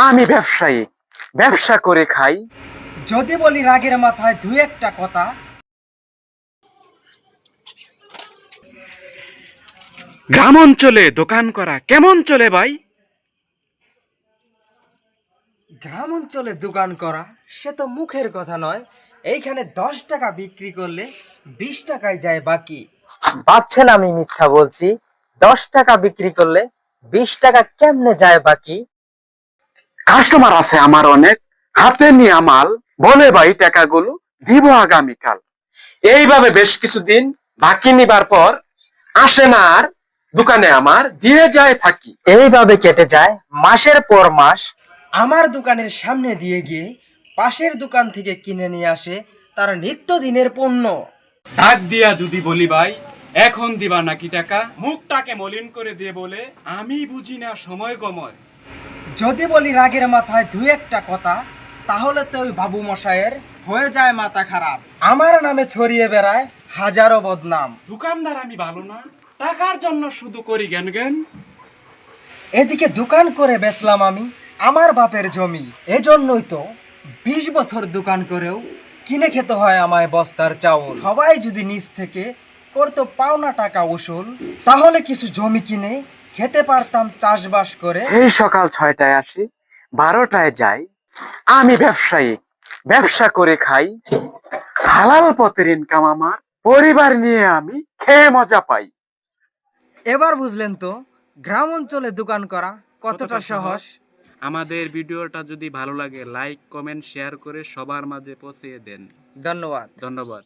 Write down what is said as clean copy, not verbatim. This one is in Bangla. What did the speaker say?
আমি ব্যবসায়ী, ব্যবসা করে খাই। যদি বলি রাগের মাথায় দুই একটা কথা, গ্রাম অঞ্চলে দোকান করা কেমন চলে ভাই? গ্রাম অঞ্চলে দোকান করা সে তো মুখের কথা নয়। এইখানে 10 টাকা বিক্রি করলে 20 টাকায় যায় বাকি। ভাবছেন আমি মিথ্যা বলছি? 10 টাকা বিক্রি করলে 20 টাকা কেমনে যায় বাকি? কাস্টমার আছে আমার অনেক, হাতে নিয়ে মাল, বলে ভাই টাকাগুলো দিব আগামীকাল। এইভাবে বেশ কিছুদিন বাকি নিবার পর আসে না আর দোকানে, আমার দিয়ে যায় ফাঁকি। এইভাবে কেটে যায় মাসের পর মাস। আমার দোকানের সামনে দিয়ে গিয়ে পাশের দোকান থেকে কিনে নিয়ে আসে তার নিত্যদিনের পণ্য। ডাক দিয়া যদি বলি ভাই এখন দিবা নাকি টাকা, মুখটাকে মলিন করে দিয়ে বলে আমি বুঝি না সময় গময়। যদি বলি রাগের মাথায় দুই একটা কথা, তাহলে তো ওই বাবু মশাইয়ের হয়ে যায় মাথা খারাপ। আমার নামে ছড়িয়ে বেড়ায় হাজারো বদনাম। দোকানদার আমি ভালো না, টাকার জন্য শুধু করি জ্ঞান জ্ঞান। এদিকে দোকান করে বেচলাম আমি আমার বাপের জমি। এজন্যই তো 20 বছর দোকান করেও কিনে খেতে হয় আমায় বস্তার চাউল। সবাই যদি নিজ থেকে করতো পাওনা টাকা উসুল, তাহলে কিছু জমি কিনে খেতে পারতাম চাষবাস করে। সেই সকাল 6টায় আসি, 12টায় যাই। আমি ব্যবসায়ী, ব্যবসা করে খাই। হালাল পথের ইনকাম আমার, পরিবার নিয়ে আমি খেয়ে মজা পাই। এবার বুঝলেন তো গ্রাম অঞ্চলে দোকান করা কতটা সহজ। আমাদের ভিডিওটা যদি ভালো লাগে লাইক কমেন্ট শেয়ার করে সবার মাঝে পৌঁছে দেন। ধন্যবাদ। ধন্যবাদ।